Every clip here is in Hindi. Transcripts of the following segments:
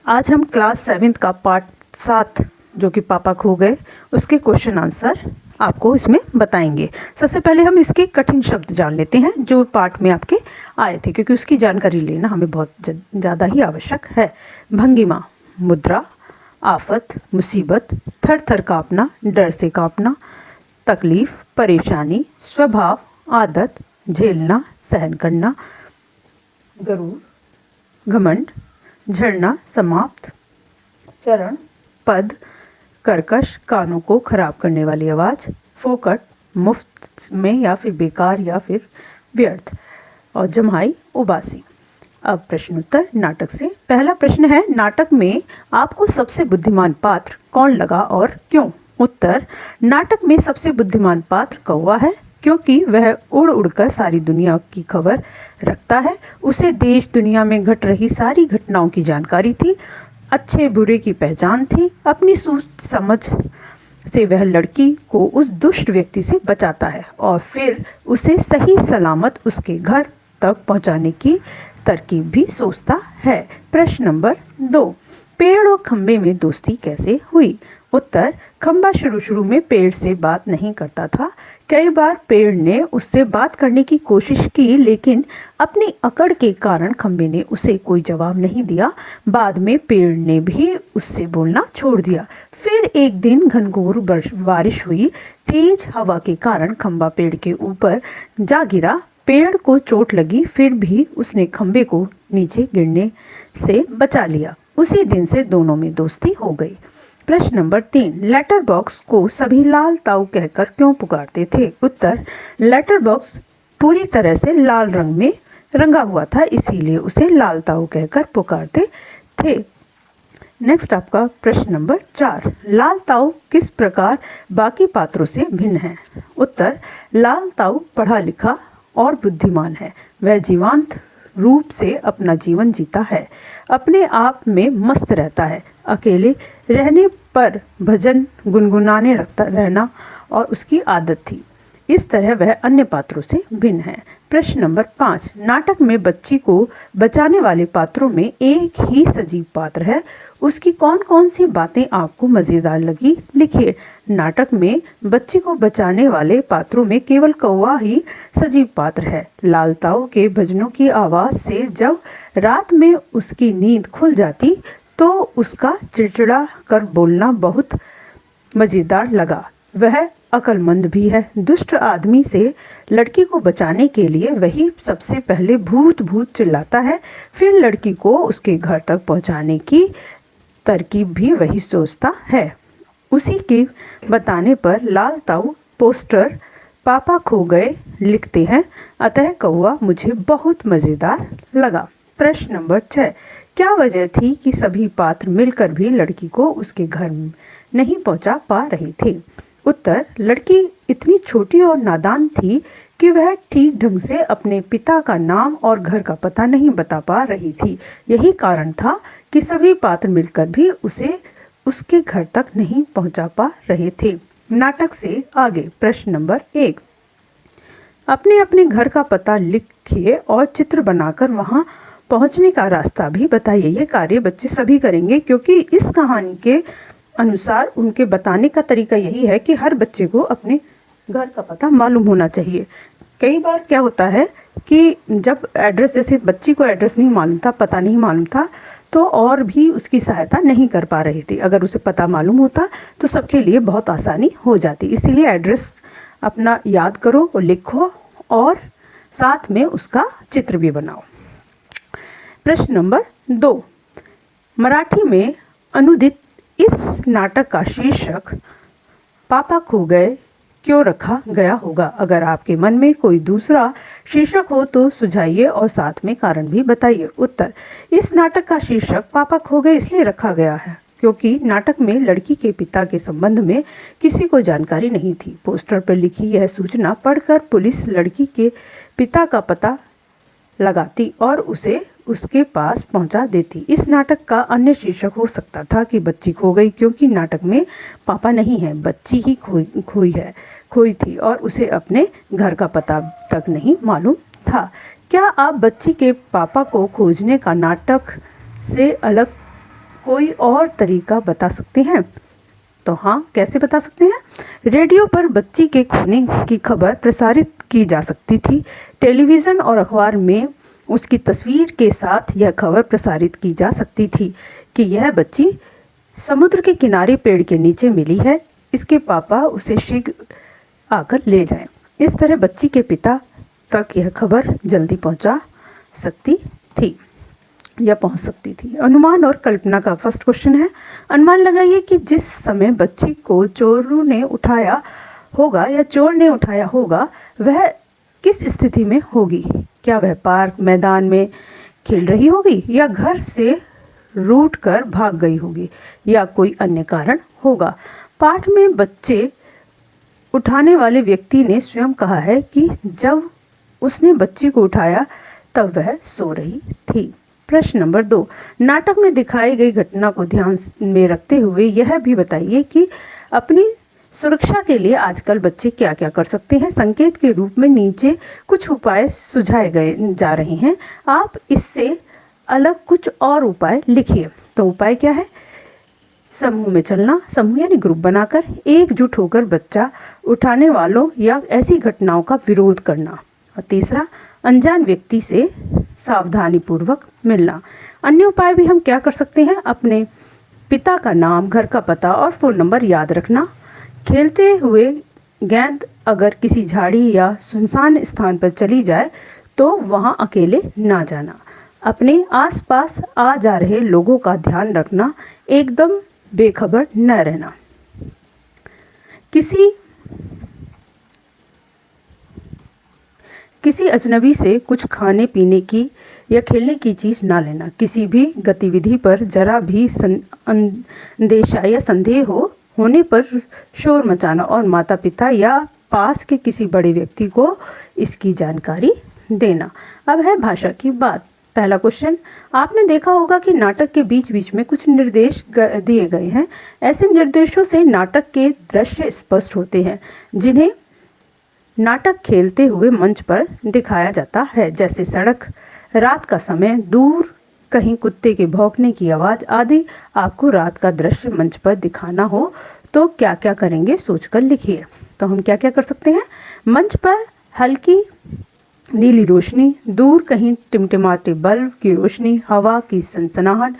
आज हम क्लास 7 का पार्ट 7 जो कि पापा खो गए उसके क्वेश्चन आंसर आपको इसमें बताएंगे। सबसे पहले हम इसके कठिन शब्द जान लेते हैं जो पार्ट में आपके आए थे, क्योंकि उसकी जानकारी लेना हमें बहुत ज़्यादा ही आवश्यक है। भंगिमा, मुद्रा, आफत, मुसीबत, थर थर काँपना, डर से काँपना, तकलीफ, परेशानी, स्वभाव, आदत, झेलना, सहन करना, गरूर, घमंड, झरना, समाप्त, चरण, पद, कर्कश, कानों को खराब करने वाली आवाज़, फोकट, मुफ्त में या फिर बेकार या फिर व्यर्थ, और जम्हाई, उबासी। अब प्रश्नोत्तर नाटक से। पहला प्रश्न है, नाटक में आपको सबसे बुद्धिमान पात्र कौन लगा और क्यों? उत्तर, नाटक में सबसे बुद्धिमान पात्र कौवा है, क्योंकि वह उड़ उड़कर सारी दुनिया की खबर रखता है। उसे देश दुनिया में घट रही सारी घटनाओं की जानकारी थी, अच्छे बुरे की पहचान थी। अपनी सूझ समझ से वह लड़की को उस दुष्ट व्यक्ति से बचाता है और फिर उसे सही सलामत उसके घर तक पहुंचाने की तरकीब भी सोचता है। प्रश्न नंबर 2, पेड़ और खंबे में दोस्ती कैसे हुई? उत्तर, खंबा शुरू में पेड़ से बात नहीं करता था। कई बार पेड़ ने उससे बात करने की कोशिश की, लेकिन अपनी अकड़ के कारण खंबे ने उसे कोई जवाब नहीं दिया। बाद में पेड़ ने भी उससे बोलना छोड़ दिया। फिर एक दिन घनघोर बारिश हुई। तेज हवा के कारण खंबा पेड़ के ऊपर जा गिरा। पेड़ को चोट लगी, फिर भी उसने खंबे को नीचे गिरने से बचा लिया। उसी दिन से दोनों में दोस्ती हो गई। प्रश्न नंबर 3, लेटर बॉक्स को सभी लाल ताऊ कहकर क्यों पुकारते थे? उत्तर, लेटर बॉक्स पूरी तरह से लाल रंग में रंगा हुआ था, इसीलिए उसे लाल ताऊ कहकर पुकारते थे। नेक्स्ट आपका प्रश्न नंबर 4, लाल ताऊ किस प्रकार बाकी पात्रों से भिन्न है? उत्तर, लाल ताऊ पढ़ा लिखा और बुद्धिमान है। वह जीवंत रूप से अपना जीवन जीता है, अपने आप में मस्त रहता है। अकेले रहने पर भजन गुनगुनाने रहना और उसकी आदत थी। इस तरह वह अन्य पात्रों से भिन्न है। प्रश्न नंबर 5, नाटक में बच्ची को बचाने वाले पात्रों में एक ही सजीव पात्र है, उसकी कौन कौन सी बातें आपको मज़ेदार लगी? लिखिए। नाटक में बच्ची को बचाने वाले पात्रों में केवल कौवा ही सजीव पात्र है। लाल ताऊ के भजनों की आवाज़ से जब रात में उसकी नींद खुल जाती तो उसका चिड़चिड़ा कर बोलना बहुत मज़ेदार लगा। वह अक्लमंद भी है। दुष्ट आदमी से लड़की को बचाने के लिए वही सबसे पहले भूत भूत चिल्लाता है, फिर लड़की को उसके घर तक पहुंचाने की तरकीब भी वही सोचता है। उसी के बताने पर लाल ताऊ पोस्टर पापा खो गए लिखते हैं, अतः कौवा मुझे बहुत मज़ेदार लगा। प्रश्न नंबर 6, क्या वजह थी कि सभी पात्र मिलकर भी लड़की को उसके घर नहीं पहुंचा पा रहे थे? उत्तर, लड़की इतनी छोटी और नादान थी कि वह ठीक ढंग से अपने पिता का नाम और घर का पता नहीं बता पा रही थी। यही कारण था कि सभी पात्र मिलकर भी उसे उसके घर तक नहीं पहुंचा पा रहे थे। नाटक से आगे। प्रश्न नंबर 1, अपने अपने घर का पता लिखिए और चित्र बनाकर वहां पहुंचने का रास्ता भी बताइए। यह कार्य बच्चे सभी करेंगे, क्योंकि इस कहानी के अनुसार उनके बताने का तरीका यही है कि हर बच्चे को अपने घर का पता मालूम होना चाहिए। कई बार क्या होता है कि जब एड्रेस, जैसे बच्ची को एड्रेस नहीं मालूम था, पता नहीं मालूम था, तो और भी उसकी सहायता नहीं कर पा रही थी। अगर उसे पता मालूम होता तो सबके लिए बहुत आसानी हो जाती। इसीलिए एड्रेस अपना याद करो और लिखो और साथ में उसका चित्र भी बनाओ। प्रश्न नंबर 2, मराठी में अनुदित इस नाटक का शीर्षक पापा खो गए क्यों रखा गया होगा? अगर आपके मन में कोई दूसरा शीर्षक हो तो सुझाइए और साथ में कारण भी बताइए। उत्तर, इस नाटक का शीर्षक पापा खो गए इसलिए रखा गया है क्योंकि नाटक में लड़की के पिता के संबंध में किसी को जानकारी नहीं थी। पोस्टर पर लिखी यह सूचना पढ़कर पुलिस लड़की के पिता का पता लगाती और उसे उसके पास पहुंचा देती। इस नाटक का अन्य शीर्षक हो सकता था कि बच्ची खो गई, क्योंकि नाटक में पापा नहीं है, बच्ची ही खोई थी और उसे अपने घर का पता तक नहीं मालूम था। क्या आप बच्ची के पापा को खोजने का नाटक से अलग कोई और तरीका बता सकते हैं? तो हाँ, कैसे बता सकते हैं? रेडियो पर बच्ची के खोने की खबर प्रसारित की जा सकती थी। टेलीविज़न और अखबार में उसकी तस्वीर के साथ यह खबर प्रसारित की जा सकती थी कि यह बच्ची समुद्र के किनारे पेड़ के नीचे मिली है, इसके पापा उसे शीघ्र आकर ले जाएं। इस तरह बच्ची के पिता तक यह खबर जल्दी पहुंचा सकती थी या पहुंच सकती थी। अनुमान और कल्पना का फर्स्ट क्वेश्चन है। अनुमान लगाइए कि जिस समय बच्ची को चोरों ने उठाया होगा या चोर ने उठाया होगा, वह किस स्थिति में होगी? क्या वह पार्क मैदान में खेल रही होगी या घर से रूठ कर भाग गई होगी या कोई अन्य कारण होगा? पाठ में बच्चे उठाने वाले व्यक्ति ने स्वयं कहा है कि जब उसने बच्ची को उठाया तब वह सो रही थी। प्रश्न नंबर 2, नाटक में दिखाई गई घटना को ध्यान में रखते हुए यह भी बताइए कि अपनी सुरक्षा के लिए आजकल बच्चे क्या क्या कर सकते हैं। संकेत के रूप में नीचे कुछ उपाय सुझाए गए जा रहे हैं, आप इससे अलग कुछ और उपाय लिखिए। तो उपाय क्या है? समूह में चलना, समूह यानी ग्रुप बनाकर एकजुट होकर बच्चा उठाने वालों या ऐसी घटनाओं का विरोध करना। और तीसरा, अनजान व्यक्ति से सावधानी पूर्वक मिलना। अन्य उपाय भी हम क्या कर सकते हैं? अपने पिता का नाम, घर का पता और फ़ोन नंबर याद रखना। खेलते हुए गेंद अगर किसी झाड़ी या सुनसान स्थान पर चली जाए तो वहां अकेले ना जाना। अपने आसपास आ जा रहे लोगों का ध्यान रखना, एकदम बेखबर न रहना। किसी अजनबी से कुछ खाने पीने की या खेलने की चीज़ ना लेना। किसी भी गतिविधि पर जरा भी अंदेशा या संदेह होने पर शोर मचाना और माता पिता या पास के किसी बड़े व्यक्ति को इसकी जानकारी देना। अब है भाषा की बात। पहला क्वेश्चन, आपने देखा होगा कि नाटक के बीच बीच में कुछ निर्देश दिए गए हैं। ऐसे निर्देशों से नाटक के दृश्य स्पष्ट होते हैं जिन्हें नाटक खेलते हुए मंच पर दिखाया जाता है, जैसे सड़क, रात का समय, दूर कहीं कुत्ते के भौंकने की आवाज़ आदि। आपको रात का दृश्य मंच पर दिखाना हो तो क्या क्या करेंगे, सोचकर लिखिए। तो हम क्या क्या कर सकते हैं? मंच पर हल्की नीली रोशनी, दूर कहीं टिमटिमाते बल्ब की रोशनी, हवा की सनसनाहट,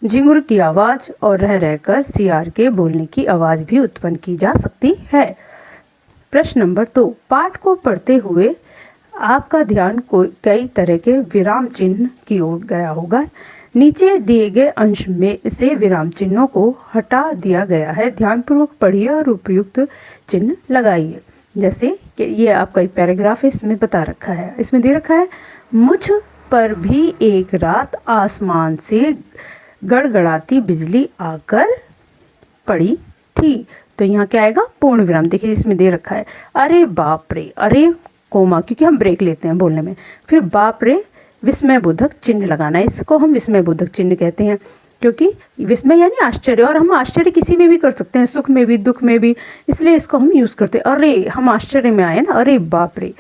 झिंगुर की आवाज़ और रह रहकर सियार के बोलने की आवाज़ भी उत्पन्न की जा सकती है। प्रश्न नंबर 2, पाठ को पढ़ते हुए आपका ध्यान कई तरह के विराम चिन्ह की ओर गया होगा। नीचे दिए गए अंश में से विराम चिन्हों को हटा दिया गया है। ध्यानपूर्वक पढ़िए और उपयुक्त चिन्ह लगाइए। जैसे कि ये आपका एक पैराग्राफ है, इसमें बता रखा है, इसमें दे रखा है, मुझ पर भी एक रात आसमान से गड़गड़ाती बिजली आकर पड़ी थी। तो यहाँ क्या आएगा? पूर्ण विराम। देखिए इसमें दे रखा है, अरे बाप रे, अरे कोमा, क्योंकि हम ब्रेक लेते हैं बोलने में, फिर बाप रे विस्मय बोधक चिन्ह लगाना है। इसको हम विस्मय बोधक चिन्ह कहते हैं, क्योंकि विस्मय यानी आश्चर्य, और हम आश्चर्य किसी में भी कर सकते हैं, सुख में भी, दुख में भी, इसलिए इसको हम यूज़ करते हैं। अरे, हम आश्चर्य में आए ना, अरे बाप रे,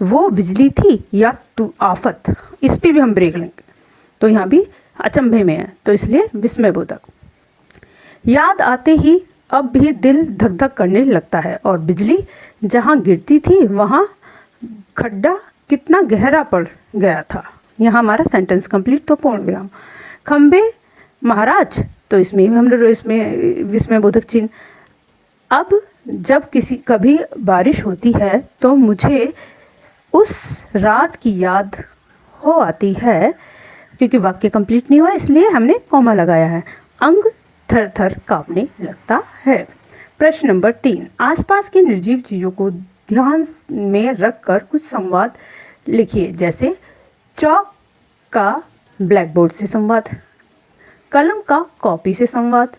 वो बिजली थी या तू आफत, इस पर भी हम ब्रेक लेंगे। तो यहाँ भी अचंभे में है, तो इसलिए विस्मय बोधक। याद आते ही अब भी दिल धक धक करने लगता है, और बिजली जहाँ गिरती थी वहाँ खड्डा कितना गहरा पड़ गया था। यहाँ हमारा सेंटेंस कंप्लीट। तो पूर्ण विराम। खंबे महाराज, तो इसमें हम लोग इसमें विस्मय बोधक चिन्ह। अब जब कभी बारिश होती है तो मुझे उस रात की याद हो आती है, क्योंकि वाक्य कंप्लीट नहीं हुआ इसलिए हमने कॉमा लगाया है। अंग थर थर कांपने लगता है। प्रश्न नंबर 3, आसपास की निर्जीव चीज़ों को ध्यान में रखकर कुछ संवाद लिखिए। जैसे चौक का ब्लैक बोर्ड से संवाद, कलम का कॉपी से संवाद,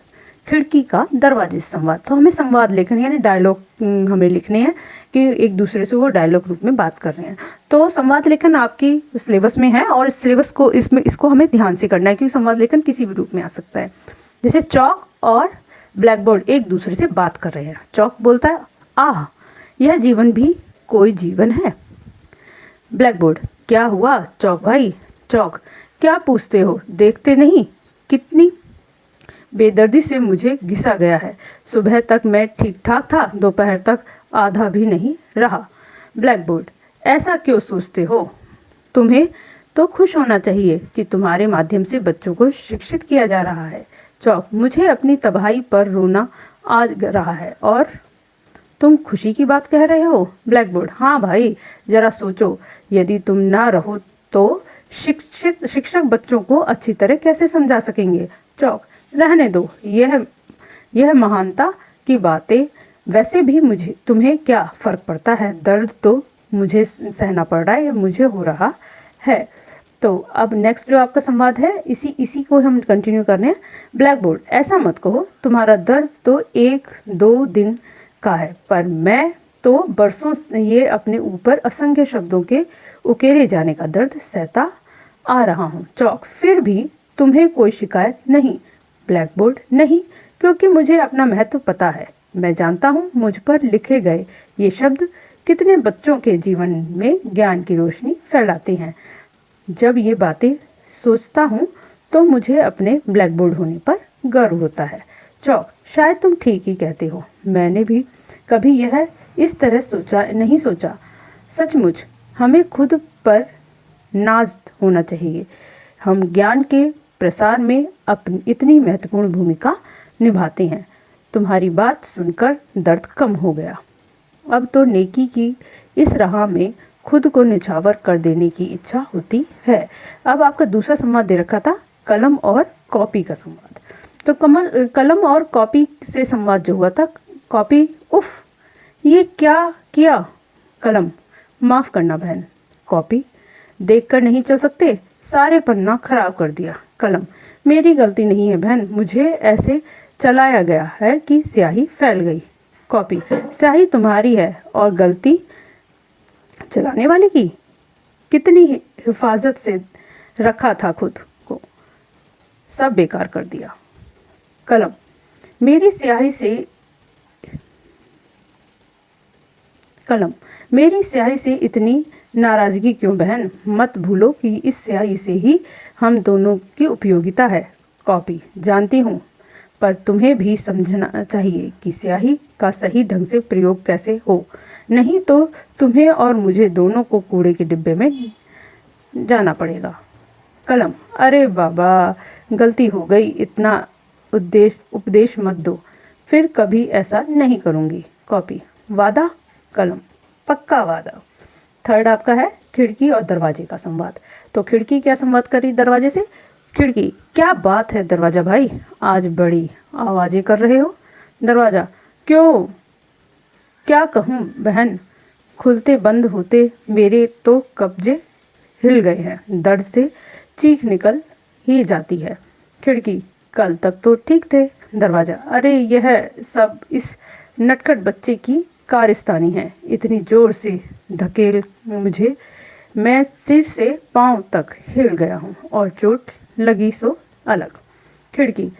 खिड़की का दरवाजे से संवाद। तो हमें संवाद लेखन यानी डायलॉग हमें लिखने हैं कि एक दूसरे से वो डायलॉग रूप में बात कर रहे हैं। तो संवाद लेखन आपकी सिलेबस में है, और इस सिलेबस को इसको हमें ध्यान से करना है, क्योंकि संवाद लेखन किसी भी रूप में आ सकता है। जैसे चौक और ब्लैक बोर्ड एक दूसरे से बात कर रहे हैं। चौक बोलता है, आह, यह जीवन भी कोई जीवन है। ब्लैक बोर्ड, क्या हुआ चौक भाई? चौक, क्या पूछते हो, देखते नहीं कितनी बेदर्दी से मुझे घिसा गया है। सुबह तक मैं ठीक ठाक था, दोपहर तक आधा भी नहीं रहा। ब्लैक बोर्ड, ऐसा क्यों सोचते हो? तुम्हें तो खुश होना चाहिए कि तुम्हारे माध्यम से बच्चों को शिक्षित किया जा रहा है। चौक, मुझे अपनी तबाही पर रोना आ रहा है। और तुम खुशी की बात कह रहे हो? ब्लैक बोर्ड, हाँ भाई, जरा सोचो, यदि तुम ना रहो तो शिक्षक बच्चों को अच्छी तरह कैसे समझा सकेंगे? चौक, रहने दो, यह महानता की बातें। वैसे भी मुझे तुम्हें क्या फर्क पड़ता है? दर्द तो मुझे सहना पड़ रहा है, मुझे हो रहा है। तो अब नेक्स्ट जो आपका संवाद है, इसी को हम कंटिन्यू करने हैं। ब्लैक बोर्ड, ऐसा मत कहो, तुम्हारा दर्द तो 1-2 दिन का है, पर मैं तो बरसों से ये अपने ऊपर असंख्य शब्दों के उकेरे जाने का दर्द सहता आ रहा हूँ। चौक, फिर भी तुम्हें कोई शिकायत नहीं? ब्लैक बोर्ड, नहीं, क्योंकि मुझे अपना महत्व पता है। मैं जानता हूँ मुझ पर लिखे गए ये शब्द कितने बच्चों के जीवन में ज्ञान की रोशनी फैलाते हैं। जब ये बातें सोचता हूँ तो मुझे अपने ब्लैक बोर्ड होने पर गर्व होता है। चौक, शायद तुम ठीक ही कहते हो, मैंने भी कभी यह इस तरह नहीं सोचा। सचमुच हमें खुद पर नाज होना चाहिए। हम ज्ञान के प्रसार में अपनी इतनी महत्वपूर्ण भूमिका निभाते हैं। तुम्हारी बात सुनकर दर्द कम हो गया। अब तो नेकी की इस राह में खुद को निछावर कर देने की इच्छा होती है। अब आपका दूसरा संवाद दे रखा था कलम और कॉपी का संवाद। तो कलम और कॉपी से संवाद जो हुआ था, कॉपी, उफ, ये क्या किया? कलम, माफ करना बहन। कॉपी, देखकर नहीं चल सकते, सारे पन्ना खराब कर दिया। कलम, मेरी गलती नहीं है बहन, मुझे ऐसे चलाया गया है कि स्याही फैल गई। कॉपी, स्याही तुम्हारी है और गलती चलाने वाले की। कितनी हिफाजत से रखा था खुद को, सब बेकार कर दिया। कलम, मेरी स्याही से इतनी नाराजगी क्यों बहन? मत भूलो कि इस स्याही से ही हम दोनों की उपयोगिता है। कॉपी, जानती हूँ, पर तुम्हें भी समझना चाहिए कि स्याही का सही ढंग से प्रयोग कैसे हो, नहीं तो तुम्हें और मुझे दोनों को कूड़े के डिब्बे में जाना पड़ेगा। कलम, अरे बाबा, गलती हो गई, इतना उपदेश मत दो, फिर कभी ऐसा नहीं करूँगी। कॉपी, वादा? कलम, पक्का वादा। थर्ड आपका है खिड़की और दरवाजे का संवाद। तो खिड़की क्या संवाद करी दरवाजे से? खिड़की, क्या बात है दरवाजा भाई, आज बड़ी आवाज़ें कर रहे हो। दरवाजा, क्यों, क्या कहूँ बहन, खुलते बंद होते मेरे तो कब्जे हिल गए हैं, दर्द से चीख निकल ही जाती है। खिड़की, कल तक तो ठीक थे। दरवाजा, अरे यह सब इस नटखट बच्चे की कारस्तानी है, इतनी जोर से धकेल मुझे, मैं सिर से पांव तक हिल गया हूँ और चोट लगी सो अलग। खिड़की,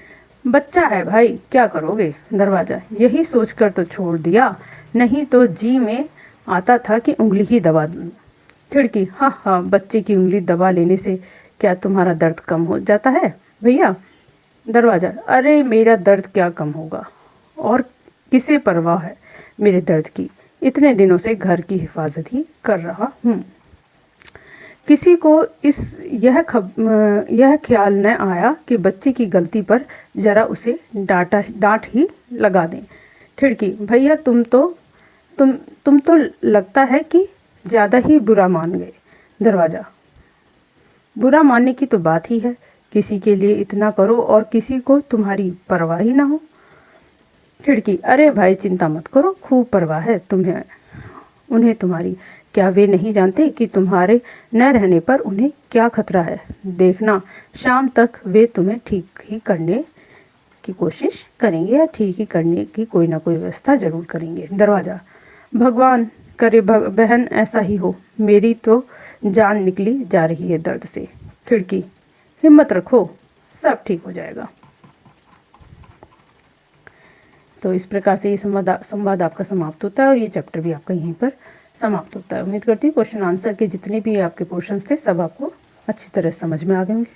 बच्चा है भाई, क्या करोगे। दरवाजा, यही सोचकर तो छोड़ दिया, नहीं तो जी में आता था कि उंगली ही दबा दूं। खिड़की, हाँ हाँ, बच्चे की उंगली दबा लेने से क्या तुम्हारा दर्द कम हो जाता है भैया? दरवाजा, अरे मेरा दर्द क्या कम होगा, और किसे परवाह है मेरे दर्द की, इतने दिनों से घर की हिफाजत ही कर रहा हूँ। किसी को यह ख्याल न आया कि बच्चे की गलती पर जरा उसे डांट ही लगा दें। खिड़की, भैया तुम तो लगता है कि ज़्यादा ही बुरा मान गए। दरवाजा, बुरा मानने की तो बात ही है, किसी के लिए इतना करो और किसी को तुम्हारी परवाह ही ना हो। खिड़की, अरे भाई चिंता मत करो, खूब परवाह है उन्हें तुम्हारी। क्या वे नहीं जानते कि तुम्हारे न रहने पर उन्हें क्या खतरा है? देखना शाम तक वे तुम्हें ठीक ही करने की कोशिश करेंगे या ठीक ही करने की कोई ना कोई व्यवस्था जरूर करेंगे। दरवाजा, भगवान करे बहन ऐसा ही हो, मेरी तो जान निकली जा रही है दर्द से। खिड़की, हिम्मत रखो, सब ठीक हो जाएगा। तो इस प्रकार से ये संवाद आपका समाप्त होता है और ये चैप्टर भी आपका यहीं पर समाप्त होता है। उम्मीद करती हूँ क्वेश्चन आंसर के जितने भी आपके पोर्शंस थे सब आपको अच्छी तरह समझ में आ गए होंगे।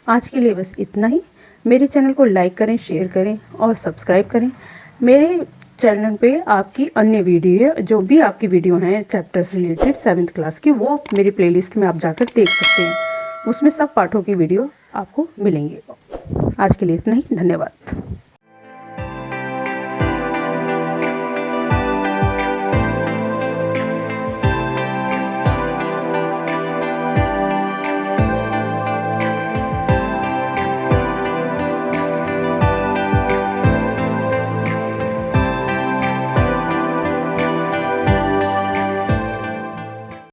आज के लिए बस इतना ही। मेरे चैनल को लाइक करें, शेयर करें और सब्सक्राइब करें। मेरे चैनल पे आपकी अन्य वीडियो, जो भी आपकी वीडियो हैं चैप्टर्स रिलेटेड 7th क्लास की, वो मेरी प्लेलिस्ट में आप जाकर देख सकते हैं। उसमें सब पाठों की वीडियो आपको मिलेंगे। आज के लिए इतना ही, धन्यवाद।